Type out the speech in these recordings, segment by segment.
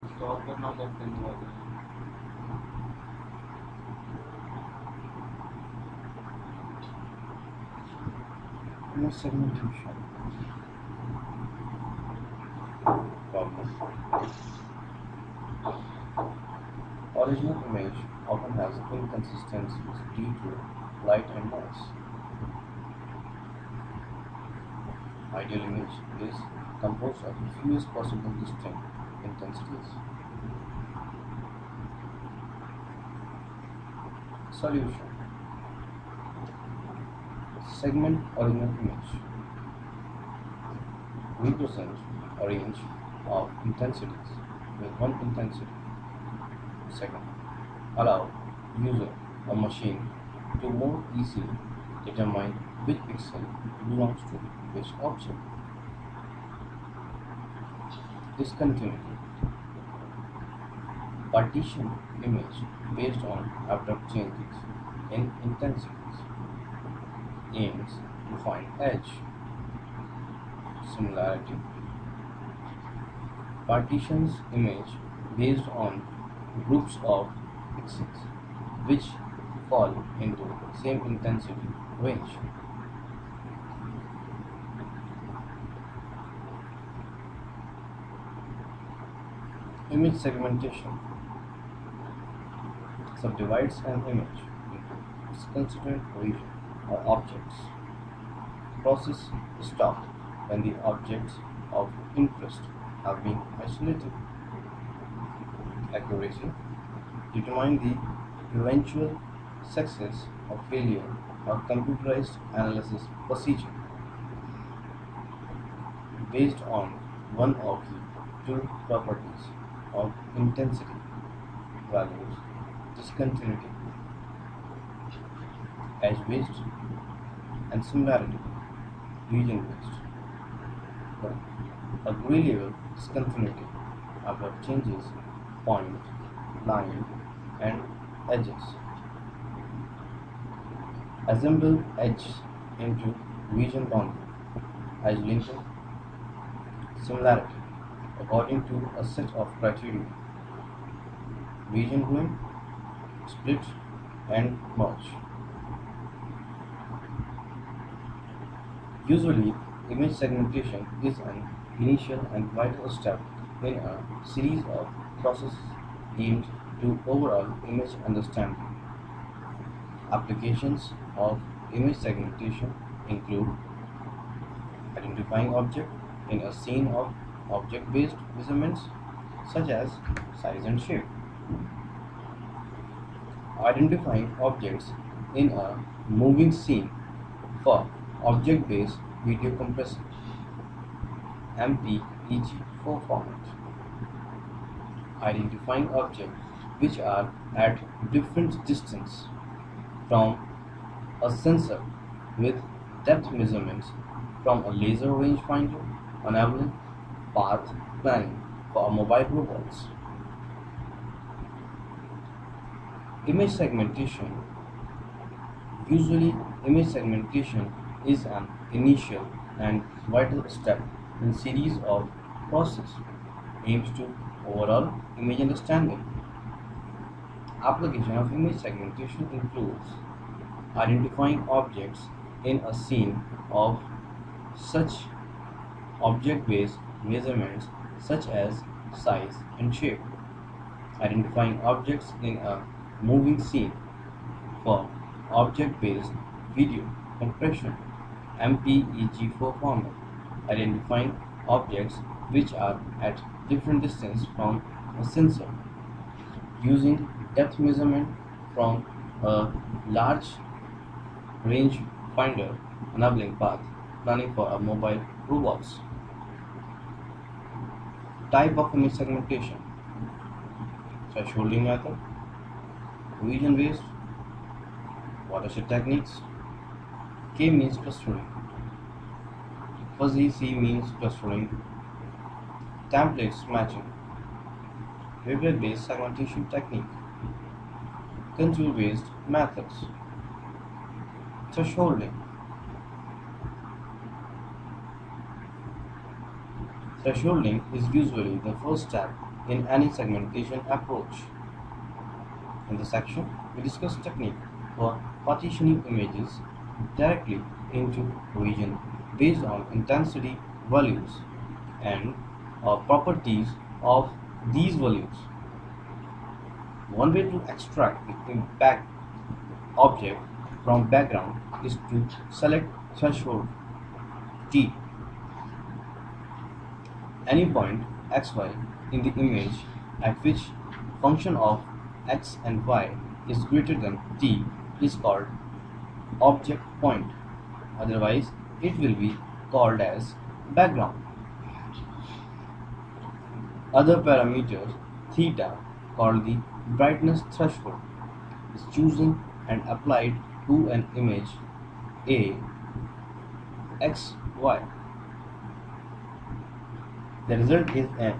Stop करना करते हैं बाद में। Image segmentation problem. Original image often has inconsistencies due to light and noise. Ideal image is composed of the fewest possible distinct intensities. Solution. Segment original image. Represent a range of intensities with one intensity. Second, allow user or machine to more easily determine which pixel belongs to which object. Discontinuity. Partition image based on abrupt changes in intensities. Aims to find edge. Similarity. Partitions image based on groups of pixels which fall into same intensity range. Image segmentation subdivides an image into its constituent region or objects. Process is stopped when the objects of interest have been isolated. Accuracy determine the eventual success or failure of computerized analysis procedure based on one of the two properties of intensity values: discontinuity, edge-based, and similarity, region-based. But a gray level discontinuity abrupt changes, point, line, and edges. Assemble edges into region boundary, edge linking, similarity, according to a set of criteria: region gluing, split, and merge. Usually, image segmentation is an initial and vital step in a series of processes aimed to overall image understanding. Applications of image segmentation include identifying object in a scene of object-based measurements such as size and shape, identifying objects in a moving scene for object-based video compressing MPEG-4 format, identifying objects which are at different distance from a sensor with depth measurements from a laser rangefinder, enabling path planning for mobile robots. Image segmentation. Usually, image segmentation is an initial and vital step in series of process aims to overall image understanding. Application of image segmentation includes identifying objects in a scene of such object-based measurements such as size and shape, identifying objects in a moving scene for object-based video compression MPEG-4 format, identifying objects which are at different distance from a sensor using depth measurement from a large range finder, enabling path planning for a mobile robots. Type of image segmentation: thresholding method, region based, watershed techniques, K-means clustering, fuzzy C-means clustering, templates matching, wavelet based segmentation technique, contour based methods, thresholding. Thresholding is usually the first step in any segmentation approach. In this section, we discuss technique for partitioning images directly into region based on intensity values and properties of these values. One way to extract the impact object from background is to select threshold T. Any point xy in the image at which function of x and y is greater than t is called object point. Otherwise, it will be called as background. Other parameters, theta, called the brightness threshold, is chosen and applied to an image A x y. The result is a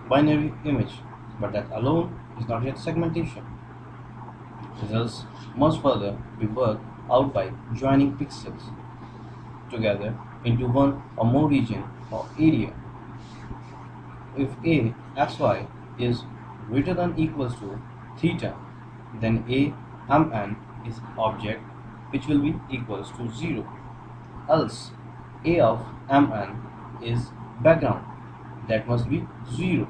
binary image, but that alone is not yet segmentation. Results must further be worked out by joining pixels together into one or more region or area. If a xy is greater than equals to theta, then a mn is object which will be equals to 0. Else a of mn is background, that must be 0.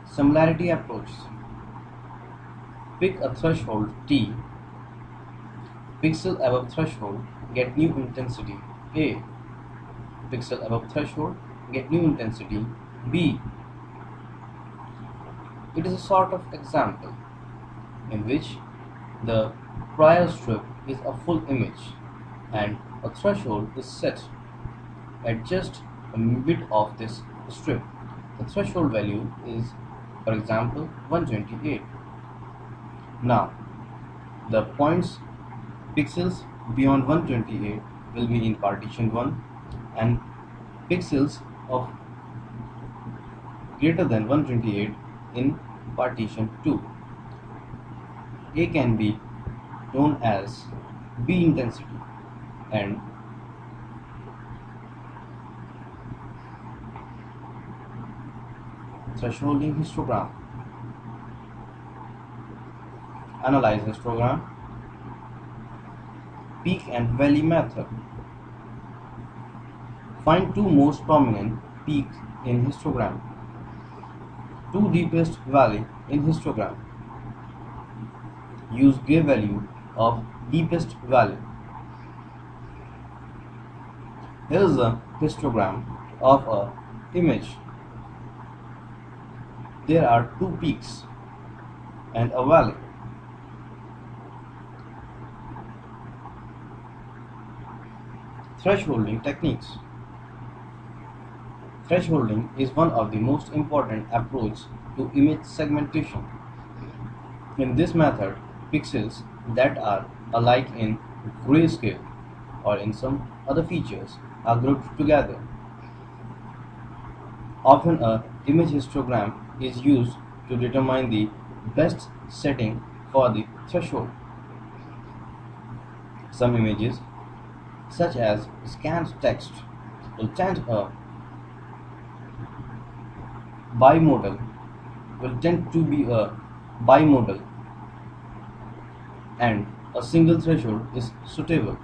Similarity approach. Pick a threshold T. Pixel above threshold get new intensity A. Pixel above threshold get new intensity B. It is a sort of example in which the prior strip is a full image and a threshold is set at just a bit of this strip. The threshold value is, for example, 128. Now, the points pixels beyond 128 will be in partition 1 and pixels of greater than 128 in partition 2. A can be known as B intensity and thresholding histogram. Analyze histogram. Peak and valley method. Find two most prominent peaks in histogram. Two deepest valley in histogram. Use gray value of deepest valley. Here is a histogram of a image. There are two peaks and a valley. Thresholding techniques. Thresholding is one of the most important approaches to image segmentation. In this method, pixels that are alike in grayscale or in some other features are grouped together. Often a image histogram is used to determine the best setting for the threshold. Some images, such as scanned text, will tend to be a bimodal, and a single threshold is suitable.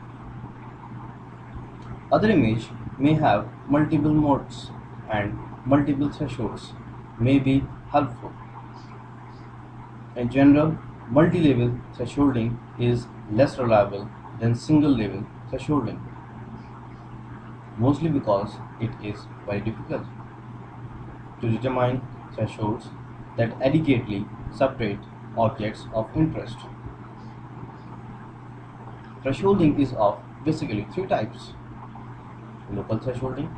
Other images may have multiple modes and multiple thresholds may be helpful. In general, multi-level thresholding is less reliable than single-level thresholding, mostly because it is very difficult to determine thresholds that adequately separate objects of interest. Thresholding is of basically three types. Local thresholding.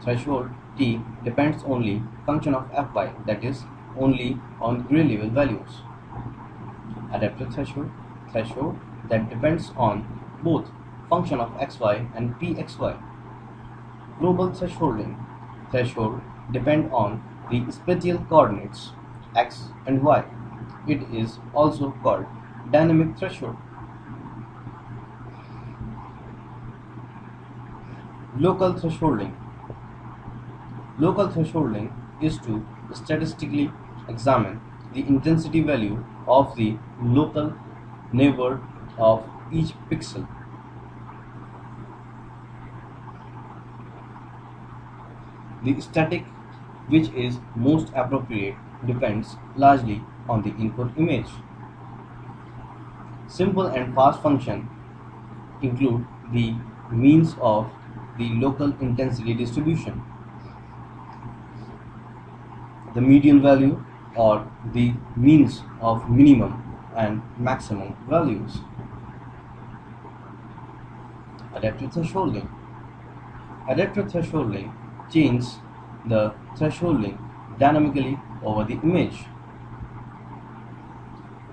Threshold T depends only function of Fy, that is, only on gray level values. Adaptive threshold. Threshold that depends on both function of xy and pxy. Global thresholding. Threshold depend on the spatial coordinates x and y. It is also called dynamic threshold. Local thresholding. Local thresholding is to statistically examine the intensity value of the local neighbor of each pixel. The static which is most appropriate depends largely on the input image. Simple and fast functions include the means of the local intensity distribution, the median value, or the means of minimum and maximum values. Adaptive thresholding. Adaptive thresholding changes the thresholding dynamically over the image.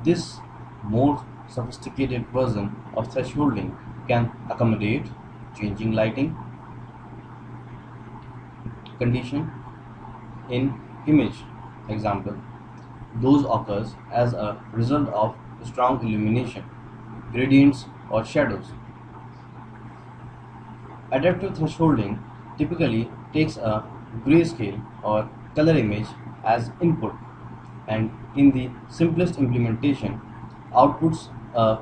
This more sophisticated version of thresholding can accommodate changing lighting condition in image. Example, those occurs as a result of strong illumination, gradients or shadows. Adaptive thresholding typically takes a grayscale or color image as input, and in the simplest implementation outputs a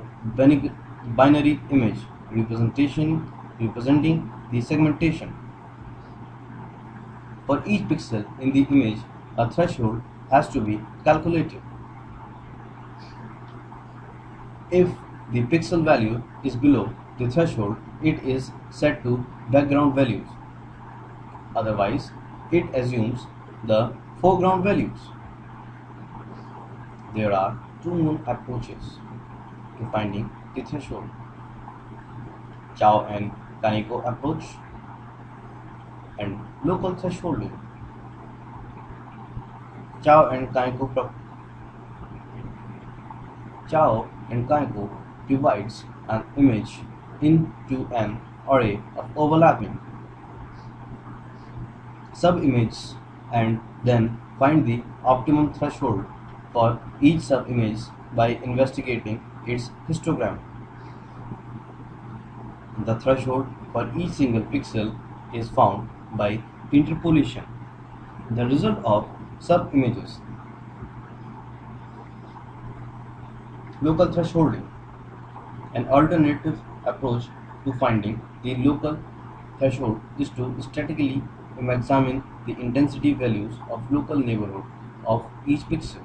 binary image representing the segmentation. For each pixel in the image, a threshold has to be calculated. If the pixel value is below the threshold, it is set to background values. Otherwise, it assumes the foreground values. There are two known approaches to finding the threshold: Chow and Kaneko approach and local thresholding. Chow and Kaneko divides an image into an array of overlapping sub-images and then find the optimum threshold for each sub-image by investigating its histogram. The threshold for each single pixel is found by interpolation, the result of sub-images. Local thresholding. An alternative approach to finding the local threshold is to statically examine the intensity values of local neighborhood of each pixel.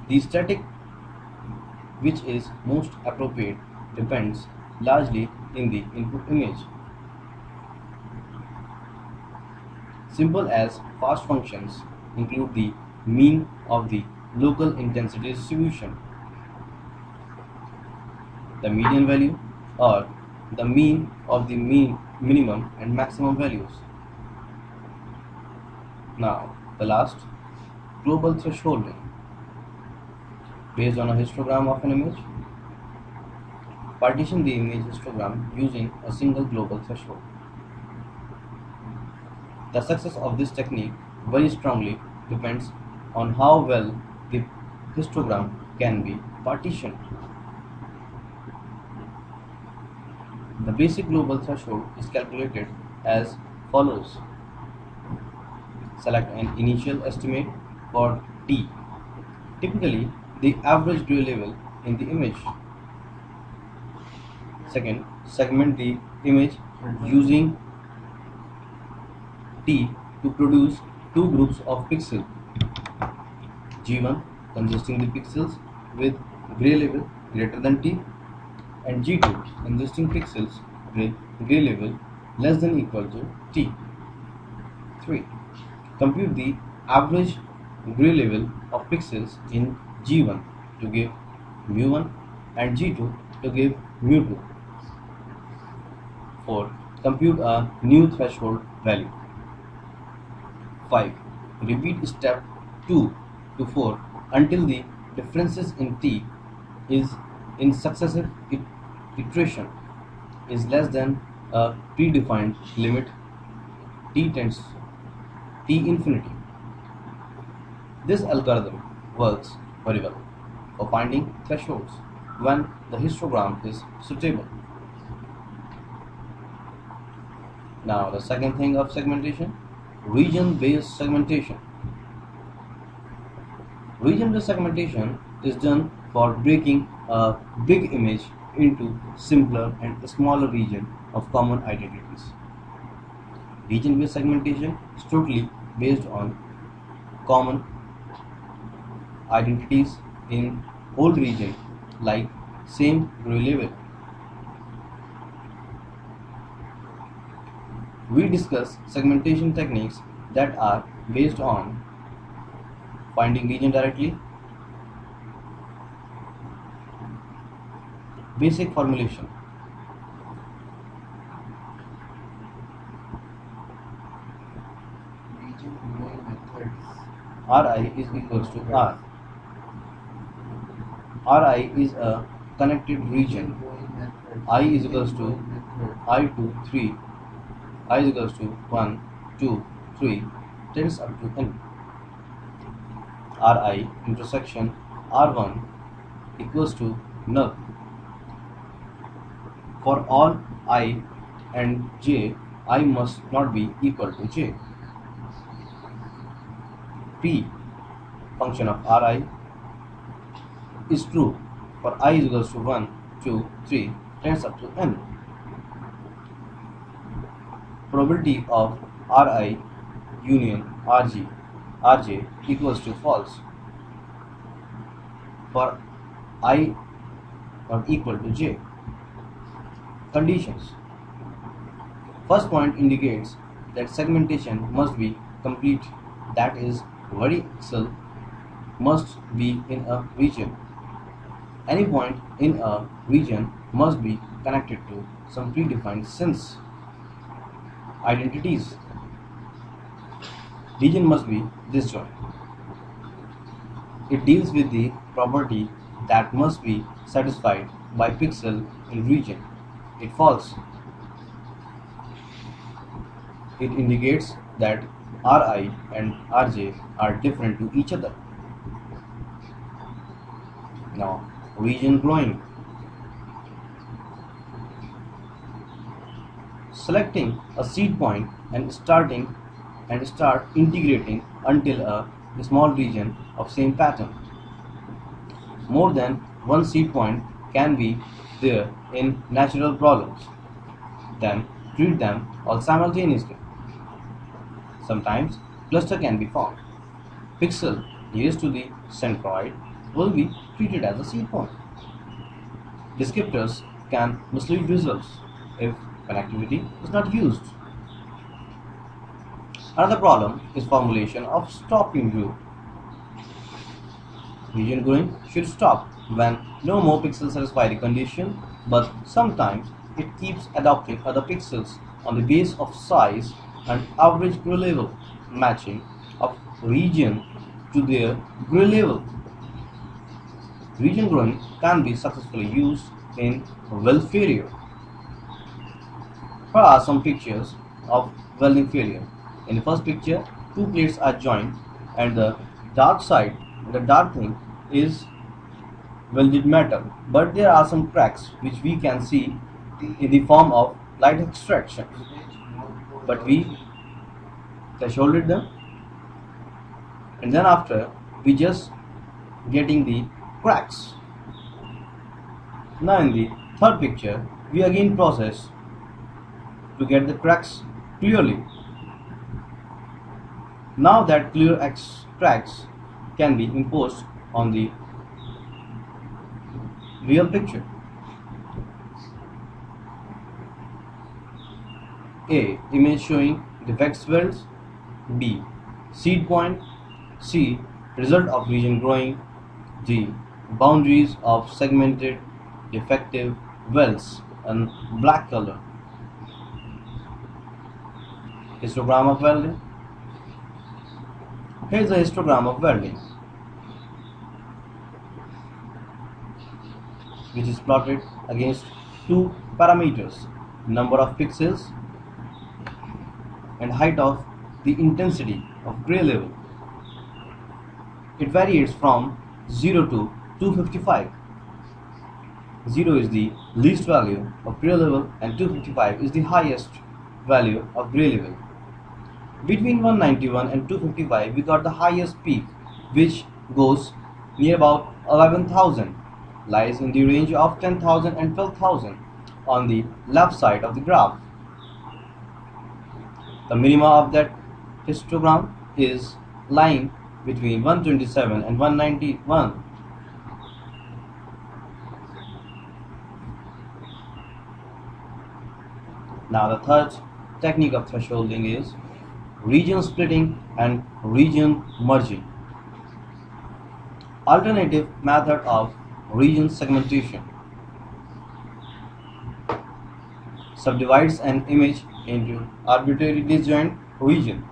The static which is most appropriate depends largely in the input image. Simple as fast functions include the mean of the local intensity distribution, the median value, or the mean of the minimum and maximum values. Now, the last, global thresholding. Based on a histogram of an image, partition the image histogram using a single global threshold. The success of this technique very strongly depends on how well the histogram can be partitioned. The basic global threshold is calculated as follows. Select an initial estimate for T, typically the average gray level in the image. Second, segment the image using T to produce two groups of pixels. G1 consisting the pixels with gray level greater than T, and G2 consisting pixels with gray level less than equal to T. 3. Compute the average gray level of pixels in G1 to give mu1 and G2 to give mu2. 4. Compute a new threshold value. 5. Repeat step 2 to 4 until the differences in T is in successive iteration is less than a predefined limit T tends T infinity. This algorithm works very well for finding thresholds when the histogram is suitable. Now the second thing of segmentation, region-based segmentation. Region-based segmentation is done for breaking a big image into simpler and smaller regions of common identities. Region-based segmentation is totally based on common identities in whole region like same GUI level. We discuss segmentation techniques that are based on finding region directly, basic formulation, Region growing methods. Ri is equals to R. Ri is a connected region. Growing methods. I is equals to Growing method. I to 3, I is equals to 1, 2, 3, tends up to n. Ri intersection R1 equals to null. For all I and j, I must not be equal to j. P function of Ri is true for I is equals to 1, 2, 3 tends up to n. Probability of Ri union Rj equals to false for I not equal to j. Conditions. First point indicates that segmentation must be complete, that is, every pixel must be in a region. Any point in a region must be connected to some predefined sense identities. Region must be disjoint. It deals with the property that must be satisfied by pixel in region. It false. It indicates that Ri and Rj are different to each other. Now, region growing. Selecting a seed point and start integrating until a small region of same pattern. More than one seed point can be there in natural problems. Then treat them all simultaneously. Sometimes cluster can be formed. Pixel nearest to the centroid will be treated as a seed point. Descriptors can mislead results if connectivity is not used. Another problem is formulation of stopping group. Region growing should stop when no more pixels satisfy the condition, but sometimes it keeps adopting other pixels on the base of size and average GUI level matching of region to their GUI level. Region growing can be successfully used in weld failure. Here are some pictures of welding failure. In the first picture, two plates are joined and the dark side, the dark thing, is welded metal, but there are some cracks which we can see in the form of light extraction. But we thresholded them, and then after we just getting the cracks. Now in the third picture, we again process to get the cracks clearly. Now that clear cracks can be imposed on the real picture. A. Image showing defects welds. B. Seed point. C. Result of region growing. D. Boundaries of segmented defective welds and black color. Histogram of welding. Here is a histogram of welding, which is plotted against two parameters, number of pixels and height of the intensity of gray level. It varies from 0 to 255. 0 is the least value of gray level and 255 is the highest value of gray level. Between 191 and 255 we got the highest peak, which goes near about 11,000, lies in the range of 10,000 and 12,000 on the left side of the graph. The minima of that histogram is lying between 127 and 191. Now the third technique of thresholding is region splitting and region merging. Alternative method of region segmentation subdivides an image into arbitrary disjoint region.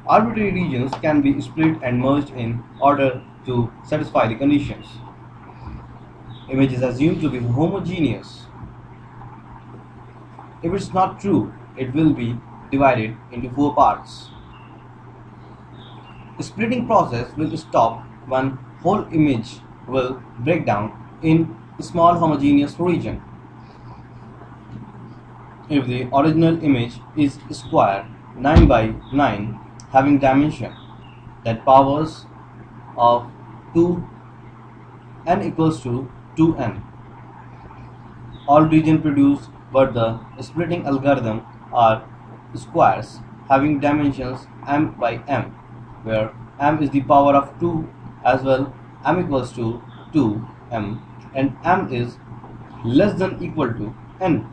Arbitrary regions can be split and merged in order to satisfy the conditions. Image is assumed to be homogeneous. If it's not true, it will be divided into 4 parts. The splitting process will stop when whole image will break down in a small homogeneous region. If the original image is square 9 by 9 having dimension that powers of 2n equals to 2n, all region produced but the splitting algorithm are squares having dimensions m by m, where m is the power of 2 as well, m equals to 2m, and m is less than equal to n.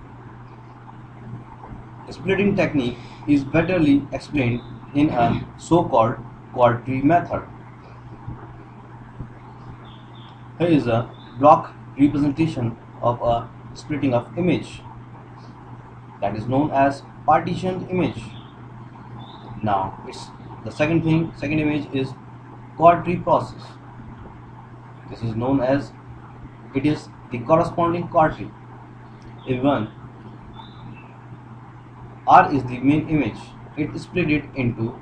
Splitting technique is betterly explained in a so-called quad tree method. Here is a block representation of a splitting of image that is known as partitioned image. Now the second image is quad tree process. This is known as it is the corresponding quad tree. If one R is the main image, it is split it into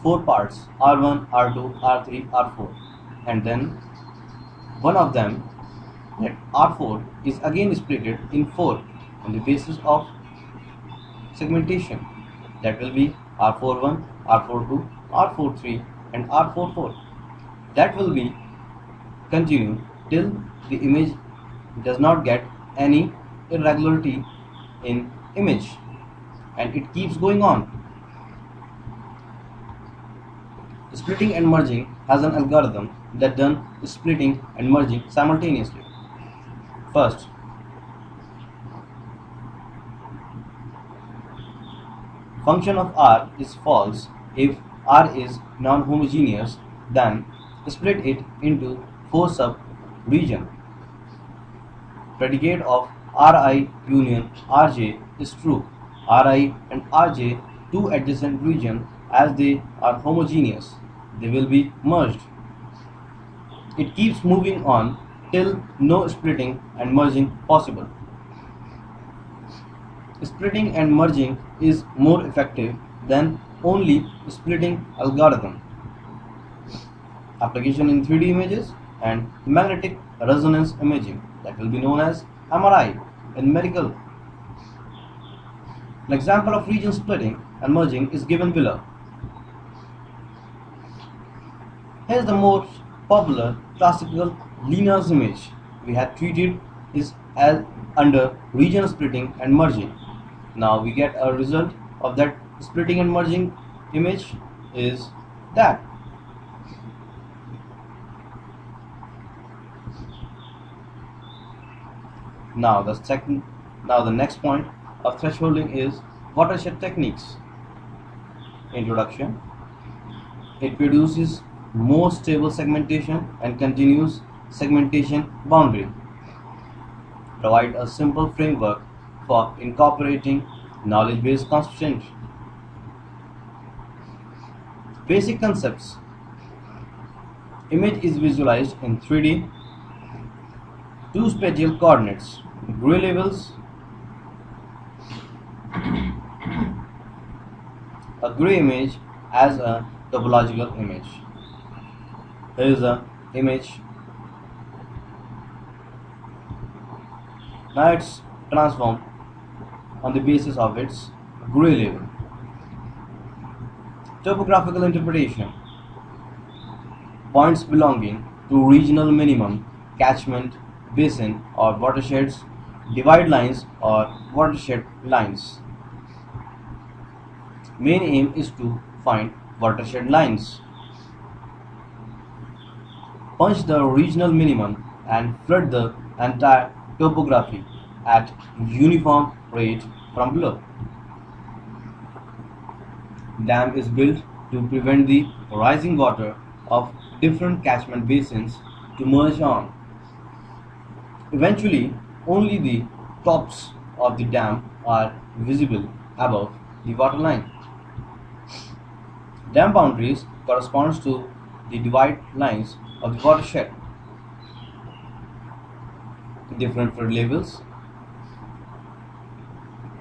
4 parts, R1, R2, R3, R4, and then one of them, that R4, is again split it in 4 on the basis of segmentation. That will be R41, R42, R43 and R44. That will be continued till the image does not get any irregularity in image, and it keeps going on. Splitting and merging has an algorithm that does splitting and merging simultaneously. First, function of R is false if R is non-homogeneous, then split it into 4 sub-regions. Predicate of Ri union Rj is true. Ri and Rj, two adjacent regions, as they are homogeneous, they will be merged. It keeps moving on till no splitting and merging possible. Splitting and merging is more effective than only splitting algorithm. Application in 3D images and magnetic resonance imaging, that will be known as MRI in medical. An example of region splitting and merging is given below. Here is the most popular classical Linus image we had treated is as under region splitting and merging. Now we get a result of that splitting and merging image is that. Now the next point of thresholding is watershed techniques. Introduction. It produces more stable segmentation and continuous segmentation boundary. Provide a simple framework for incorporating knowledge-based constraints. Basic concepts. Image is visualized in 3D, 2 spatial coordinates, gray levels, a gray image as a topological image. Here is a image. Now it's transformed on the basis of its gray level. Topographical interpretation. Points belonging to regional minimum, catchment, basin or watersheds, divide lines or watershed lines. Main aim is to find watershed lines. Punch the regional minimum and flood the entire topography at uniform rate from below. Dam is built to prevent the rising water of different catchment basins to merge on. Eventually, only the tops of the dam are visible above the waterline. Dam boundaries corresponds to the divide lines of the watershed. Different flood levels.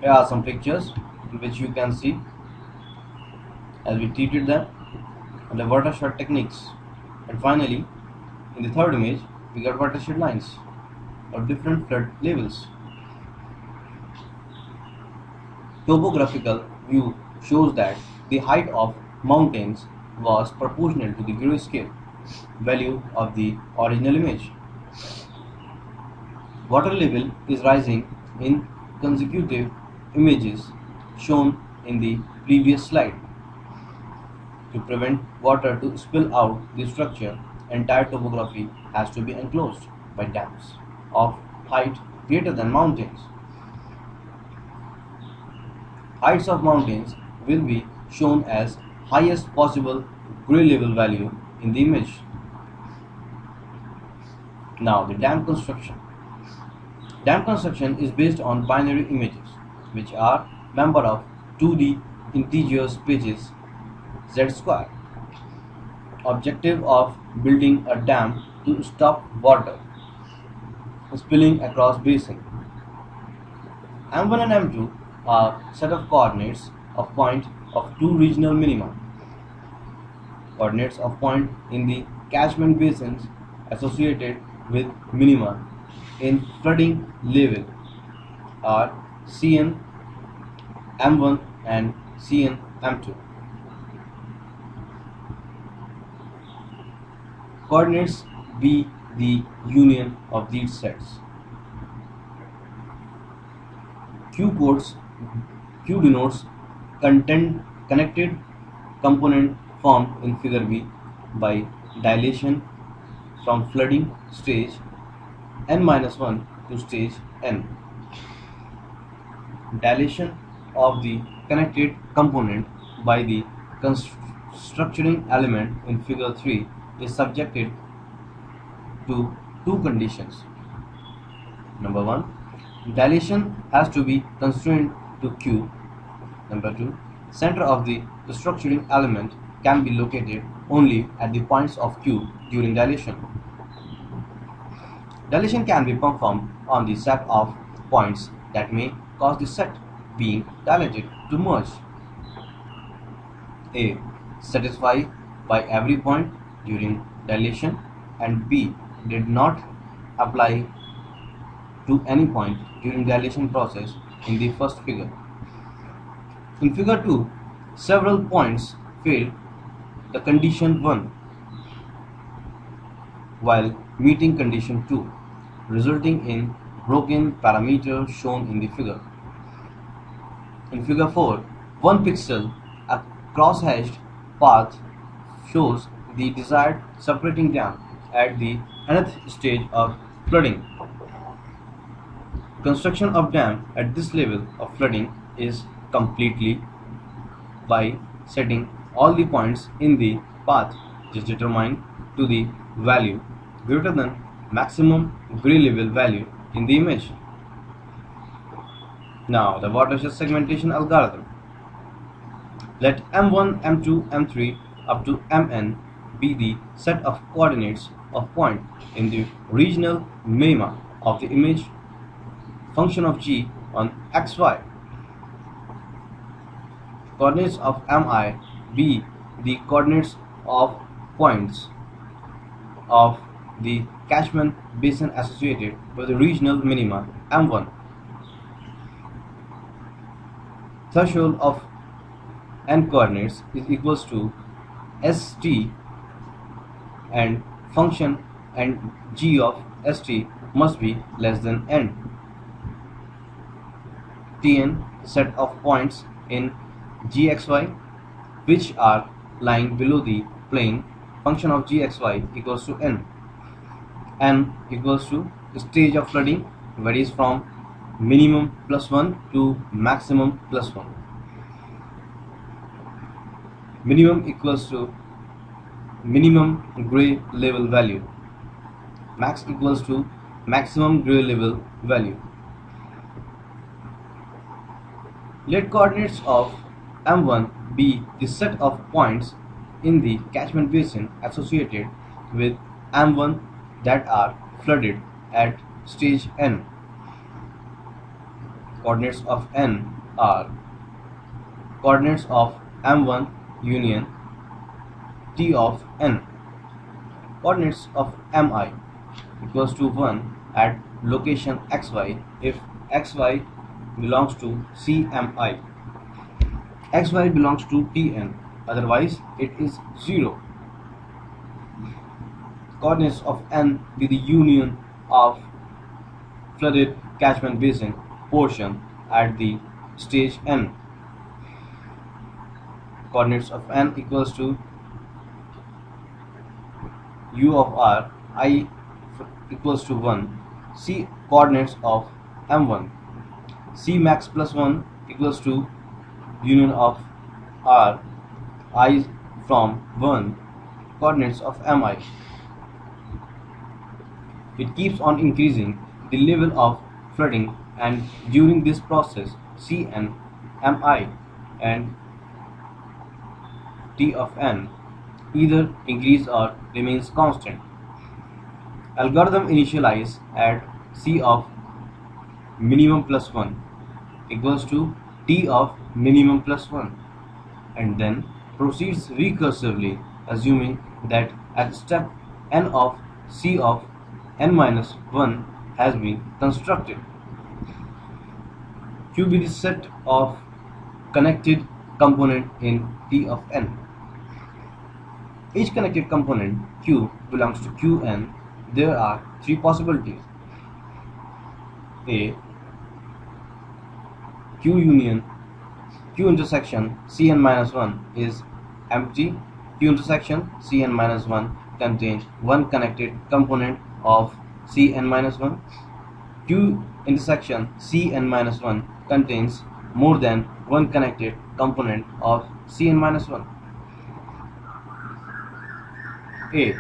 Here are some pictures in which you can see as we treated them and the watershed techniques. And finally, in the third image, we got watershed lines of different flood levels. Topographical view shows that the height of mountains was proportional to the grayscale value of the original image. Water level is rising in consecutive images shown in the previous slide. To prevent water to spill out the structure, entire topography has to be enclosed by dams of height greater than mountains. Heights of mountains will be shown as highest possible gray level value in the image. Now the dam construction. Dam construction is based on binary images which are member of 2D integer spaces z square. Objective of building a dam to stop water spilling across basin. M1 and M2 are set of coordinates of point of two regional minima. Coordinates of point in the catchment basins associated with minima in flooding level are Cn M1 and Cn M2. Coordinates be the union of these sets. Q denotes connected component formed in figure B by dilation from flooding stage n-1 to stage n. Dilation of the connected component by the structuring element in figure 3 is subjected to two conditions. Number 1, dilation has to be constrained to Q. Number 2, center of the structuring element can be located only at the points of Q during dilation. Dilation can be performed on the set of points that may cause the set being dilated to merge. A. Satisfy by every point during dilation, and B. Did not apply to any point during dilation process in the first figure. In figure 2, several points failed the condition 1 while meeting condition 2, resulting in broken parameter shown in the figure. In figure 4, 1 pixel, a cross-hatched path shows the desired separating dam at the nth stage of flooding. Construction of dam at this level of flooding is completely by setting all the points in the path is determined to the value greater than maximum gray level value in the image. Now the watershed segmentation algorithm. Let M1, M2, M3 up to Mn be the set of coordinates of point in the regional minima of the image function of G on xy. Coordinates of Mi be the coordinates of points of the catchment basin associated with the regional minima M1. threshold of n coordinates is equals to st, and function and g of st must be less than n. Tn set of points in gxy which are lying below the plane function of gxy equals to n. N equals to stage of flooding varies from minimum +1 to maximum +1. Minimum equals to minimum gray level value. Max equals to maximum gray level value. Let coordinates of M1 be the set of points in the catchment basin associated with M1 that are flooded at stage n. Coordinates of n are coordinates of M1 union T of n. Coordinates of Mi equals to 1 at location xy if xy belongs to Cmi. Xy belongs to Tn, otherwise it is 0. Coordinates of n be the union of flooded catchment basin portion at the stage n. Coordinates of n equals to u of r, I equals to 1. C coordinates of M1. C max plus 1 equals to union of r, I from 1. Coordinates of Mi. It keeps on increasing the level of flooding, and during this process Cn, Mi and T of n either increase or remains constant. Algorithm initialize at C of minimum plus 1 equals to T of minimum plus 1 and then proceeds recursively, assuming that at step n of C of n minus 1 has been constructed. Q be the set of connected component in T of n. Each connected component Q belongs to Qn. There are three possibilities. A. Q union Q intersection Cn minus 1 is empty. Q intersection Cn minus 1 contains one connected component of Cn minus 1. Q intersection Cn minus 1 contains more than one connected component of Cn minus 1. A.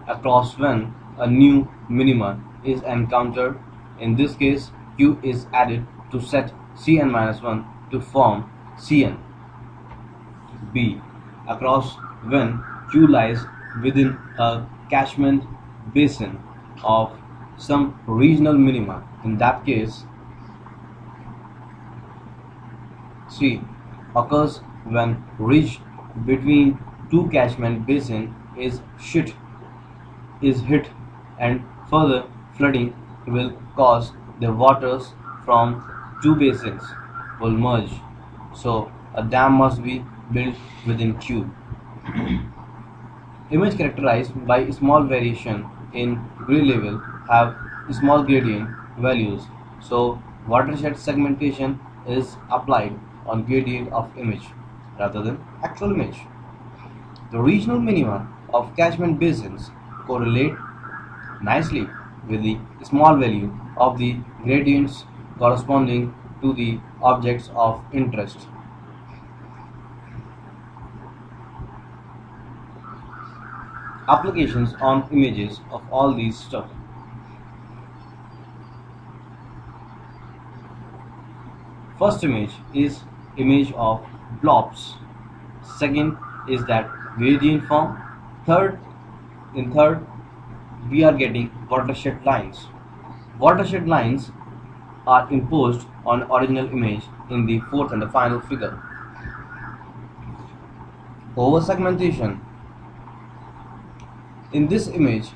Across when a new minima is encountered. In this case, Q is added to set Cn minus 1 to form Cn. B. Across when Q lies within a catchment basin of some regional minima. In that case, C. Occurs when ridge between two catchment basin is hit and further flooding will cause the waters from two basins will merge, so a dam must be built within Q. Image characterized by small variation in gray level have small gradient values, so watershed segmentation is applied on gradient of image rather than actual image. The regional minima of catchment basins correlate nicely with the small value of the gradients corresponding to the objects of interest. Applications on images of all these stuff. First image is image of blobs. Second is that gradient form. Third we are getting watershed lines. Watershed lines are imposed on original image in the fourth and the final figure. Over segmentation. In this image,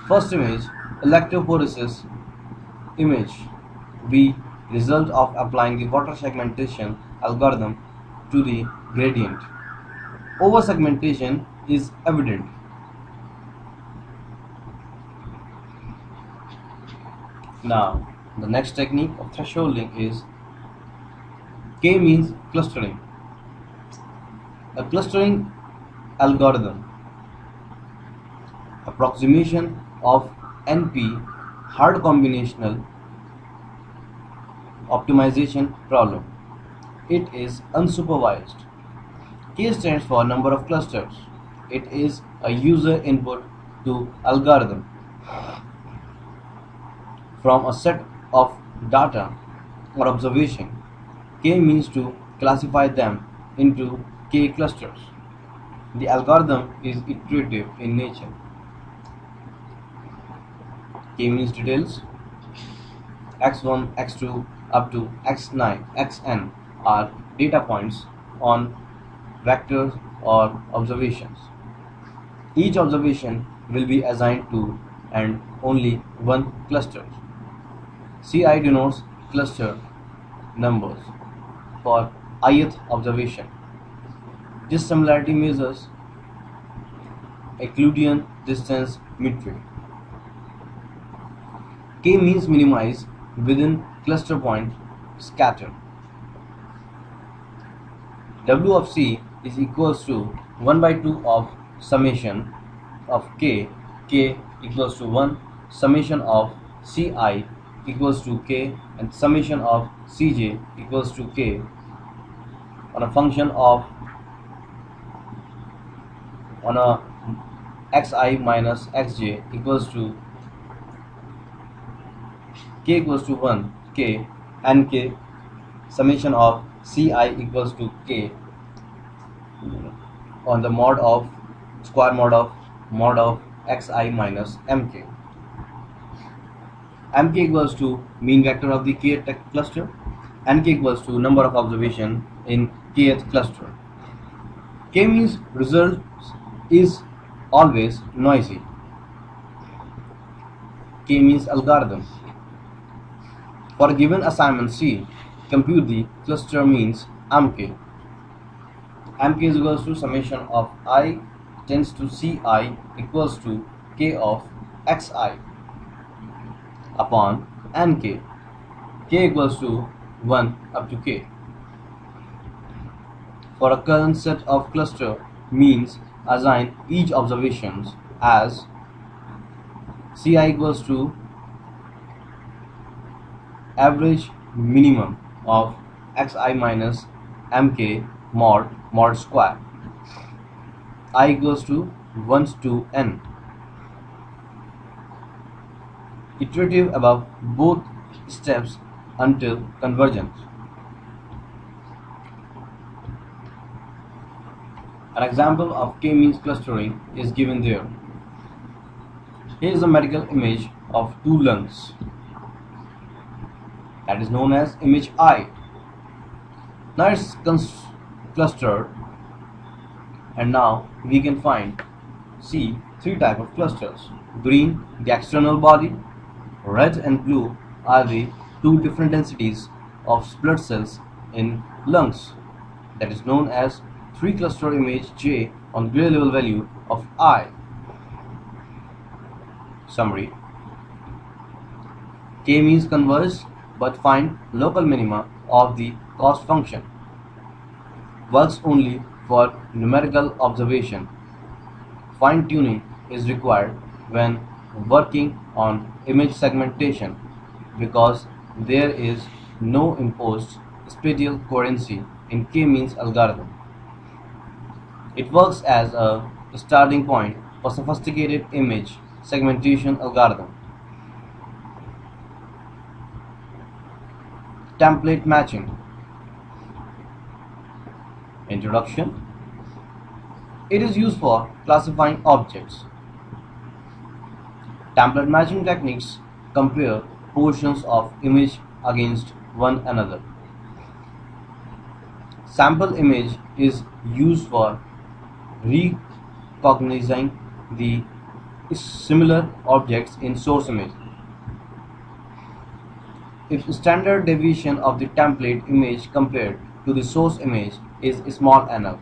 first image, electrophoresis image, we result of applying the water segmentation algorithm to the gradient. Over-segmentation is evident. Now, the next technique of thresholding is k-means clustering. A clustering algorithm approximation of NP hard combinational optimization problem. It is unsupervised. K stands for number of clusters. It is a user input to algorithm from a set of data or observation. K means to classify them into K clusters. The algorithm is iterative in nature. K means details x1, x2 up to x9, xn are data points on vectors or observations. Each observation will be assigned to and only one cluster. Ci denotes cluster numbers for ith observation. This similarity measures Euclidean distance metric. K means minimize within cluster point scatter. W of C is equals to 1 by 2 of summation of K equals to 1, summation of Ci equals to K, and summation of Cj equals to K on a function of on a xi minus xj equals to K equals to 1 K and K, summation of Ci equals to K on the mod of square mod of xi minus mk. Mk equals to mean vector of the kth cluster, nk equals to number of observation in kth cluster. K means result is always noisy. K means algorithm. For a given assignment C, compute the cluster means mk. Mk is equals to summation of I tends to Ci equals to K of xi upon nk. K equals to 1 up to K. For a current set of cluster means, assign each observations as Ci equals to average minimum of xi minus mk mod square. I equals to 1 to n. Iterative above both steps until convergence. An example of k-means clustering is given there. Here is a medical image of two lungs. That is known as image I. Now it's clustered, and now we can see three types of clusters. Green, the external body. Red and blue are the two different densities of blood cells in lungs. That is known as 3 cluster image J on gray level value of I. Summary: K means converge but find local minima of the cost function. Works only for numerical observation. Fine tuning is required when working on image segmentation because there is no imposed spatial coherency in k-means algorithm. It works as a starting point for sophisticated image segmentation algorithm. Template matching. Introduction. It is used for classifying objects. Template matching techniques compare portions of image against one another. Sample image is used for recognizing the similar objects in source image. if standard deviation of the template image compared to the source image is small enough,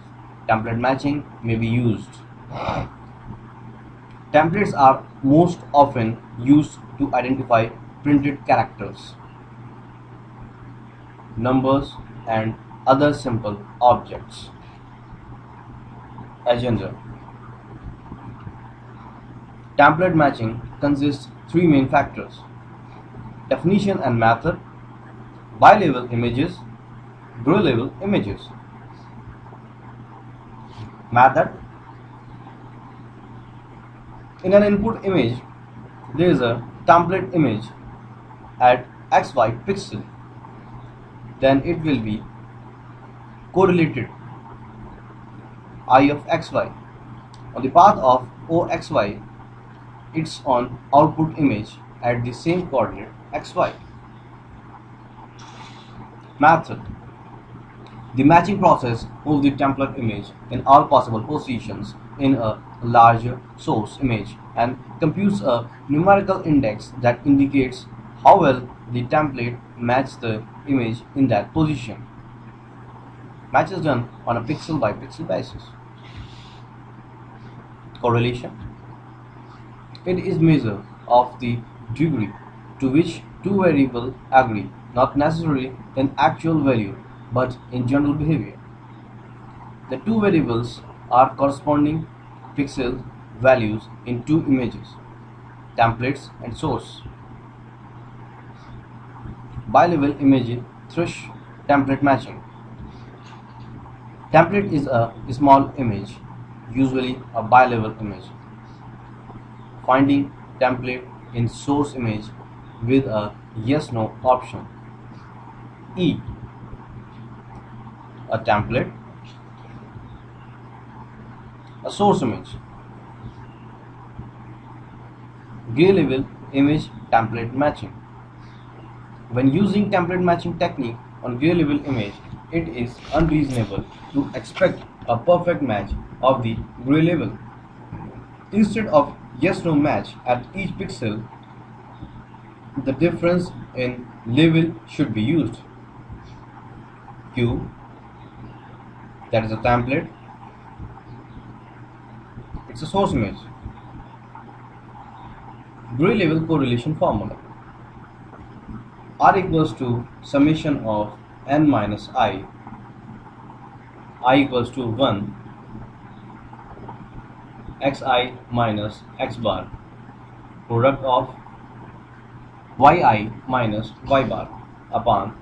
template matching may be used. Templates are most often used to identify printed characters, numbers, and other simple objects. Agenda. Template matching consists three main factors: definition and method, bi-level images, gray-level images. Method. In an input image, there is a template image at xy pixel. Then it will be correlated I of xy. On the path of OXY, it's on output image at the same coordinate xy. Method. The matching process moves the template image in all possible positions in a larger source image and computes a numerical index that indicates how well the template matches the image in that position. Match is done on a pixel by pixel basis. Correlation. It is measure of the degree to which two variables agree, not necessarily in actual value, but in general behavior. The two variables are corresponding pixel values in two images, templates and source. Bi-level image thrush template matching. Template is a small image, usually a bi-level image. Finding template in source image with a yes/no option. E. A template, a source image. Gray-level image template matching. When using template matching technique on gray-level image, it is unreasonable to expect a perfect match of the gray level. Instead of yes/no match at each pixel, the difference in level should be used. Q, that is a template, it's a source image. Gray level correlation formula. R equals to summation of n minus I equals to 1, xi minus x bar, product of yi minus y bar upon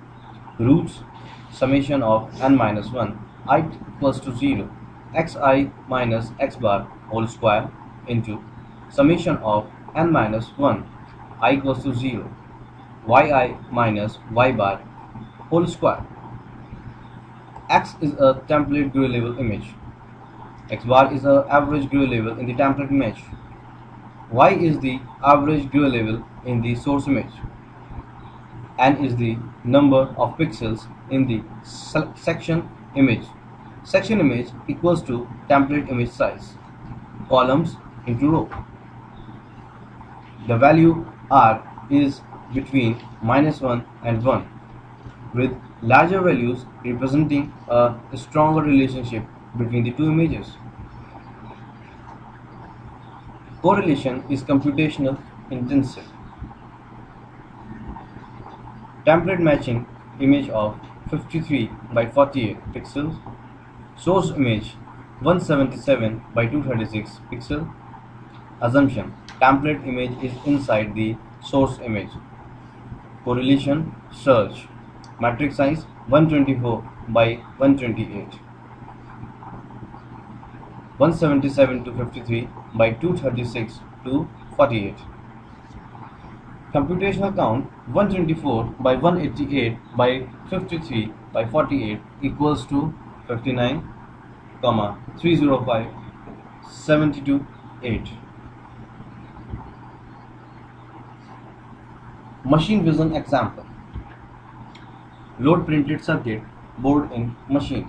roots summation of n minus 1 I equals to 0, xi minus x bar whole square into summation of n minus 1 I equals to 0, yi minus y bar whole square. X is a template gray level image. X bar is the average gray level in the template image. Y is the average gray level in the source image. N is the number of pixels in the section image. Section image equals to template image size. Columns into row. The value R is between -1 and 1, with larger values representing a stronger relationship between the two images. Correlation is computational intensive. Template matching image of 53 by 48 pixels, source image 177 by 236 pixels. Assumption: template image is inside the source image. Correlation search. Matrix size 124 by 128. 177 to 53 by 236 to 48. Computational count 124 by 188 by 53 by 48 equals to 59, 305, 72, 8. Machine vision example. Load printed circuit board in machine.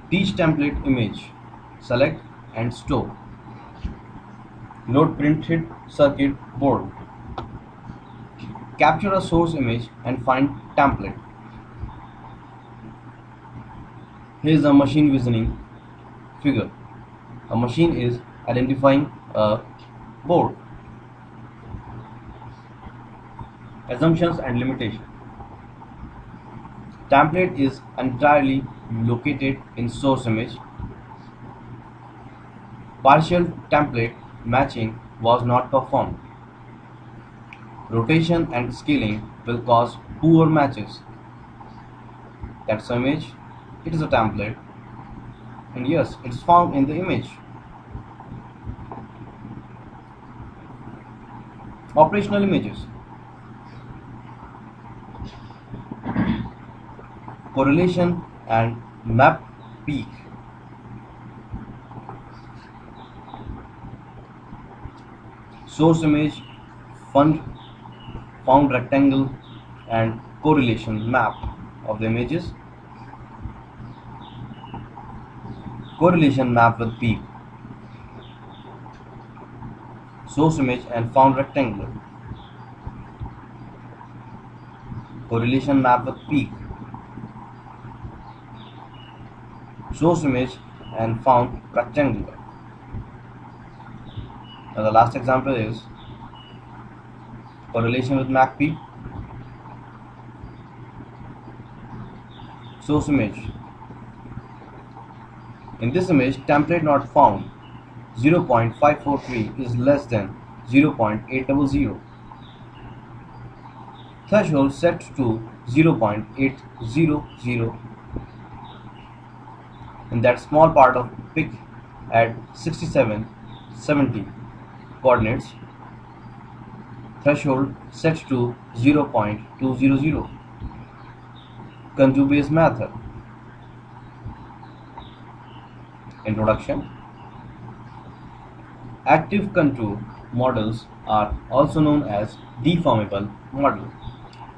Teach template image. Select and store. Load printed circuit board. Capture a source image and find template. Here is a machine visioning figure. A machine is identifying a board. Assumptions and limitation. Template is entirely located in source image. Partial template matching was not performed. Rotation and scaling will cause poor matches. That's the image. It is a template. And yes, it's found in the image. Operational images. Correlation and map peak. Source image, found rectangle and correlation map of the images. Correlation map with peak. Source image and found rectangle. Correlation map with peak. Source image and found rectangular. Now the last example is correlation with MACP. Source image. In this image, template not found 0.543 is less than 0.800. Threshold set to 0.800. In that small part of pic at 6770 coordinates, threshold set to 0.200. Contour based method. Introduction. Active contour models are also known as deformable model,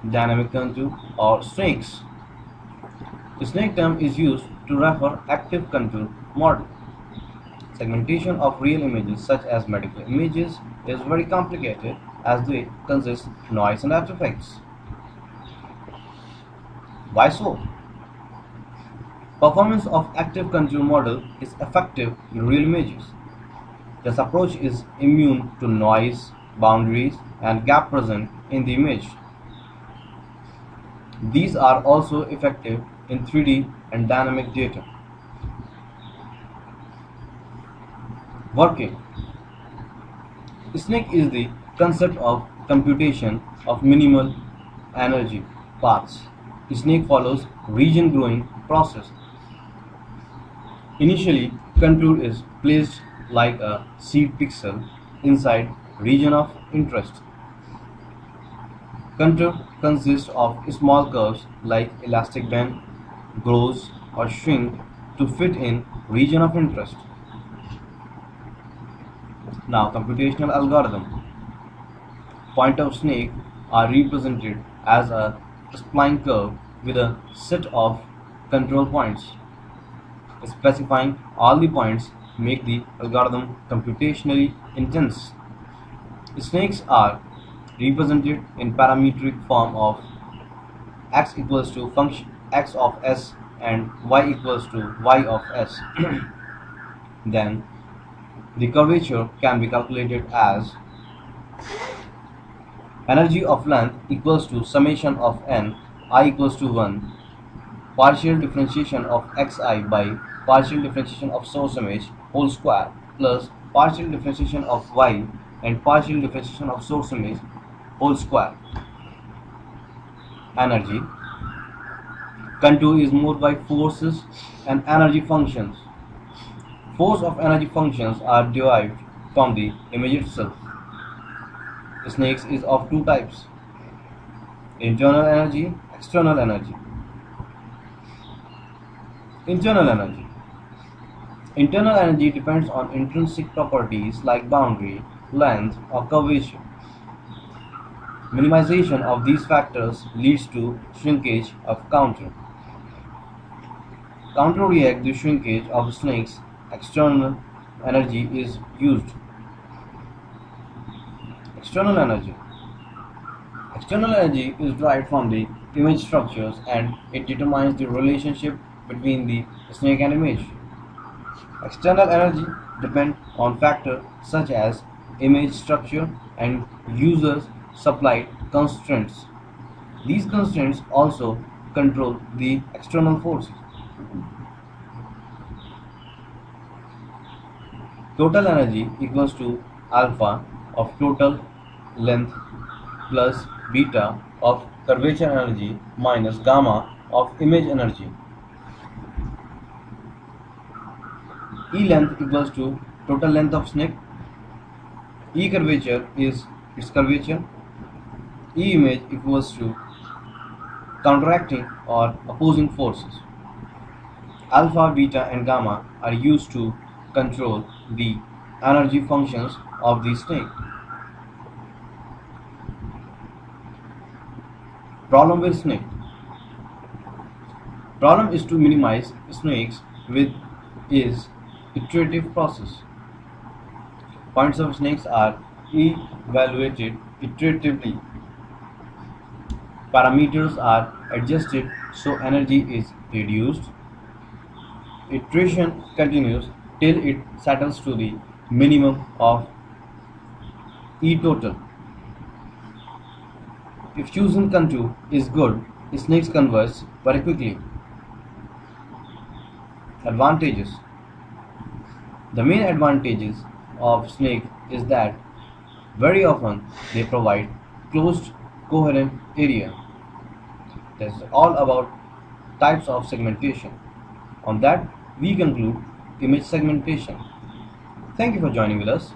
dynamic contour, or snakes. The snake term is used to refer active contour model. Segmentation of real images such as medical images is very complicated as they consist noise and artifacts. Why so? Performance of active contour model is effective in real images. This approach is immune to noise, boundaries, and gap present in the image. These are also effective in 3D and dynamic data. Working. Snake is the concept of computation of minimal energy paths. Snake follows region growing process. Initially, contour is placed like a seed pixel inside region of interest. Contour consists of small curves like elastic band, grows or shrink to fit in region of interest. Now, computational algorithm. Point of snake are represented as a spline curve with a set of control points. Specifying all the points make the algorithm computationally intense. Snakes are represented in parametric form of x equals to function x of s and y equals to y of s. Then the curvature can be calculated as energy of length equals to summation of n I equals to 1 partial differentiation of xi by partial differentiation of source image whole square plus partial differentiation of y and partial differentiation of source image whole square. Energy. Contour is moved by forces and energy functions. Force of energy functions are derived from the image itself. Snakes is of two types: internal energy, external energy. Internal energy. Internal energy depends on intrinsic properties like boundary, length, or curvature. Minimization of these factors leads to shrinkage of contour. Counteract the shrinkage of snakes, external energy is used. External energy. External energy is derived from the image structures and it determines the relationship between the snake and image. External energy depends on factors such as image structure and users' supplied constraints. These constraints also control the external forces. Total energy equals to alpha of total length plus beta of curvature energy minus gamma of image energy. E length equals to total length of snake. E curvature is its curvature. E image equals to counteracting or opposing forces. Alpha, beta and gamma are used to control the energy functions of the snake. Problem with snake. Problem is to minimize snakes with is iterative process. Points of snakes are evaluated iteratively. Parameters are adjusted so energy is reduced. Iteration continues till it settles to the minimum of E total. If chosen contour is good, snakes converge very quickly. Advantages. The main advantages of snake is that very often they provide closed coherent area. That's all about types of segmentation. On that, we conclude image segmentation. Thank you for joining with us.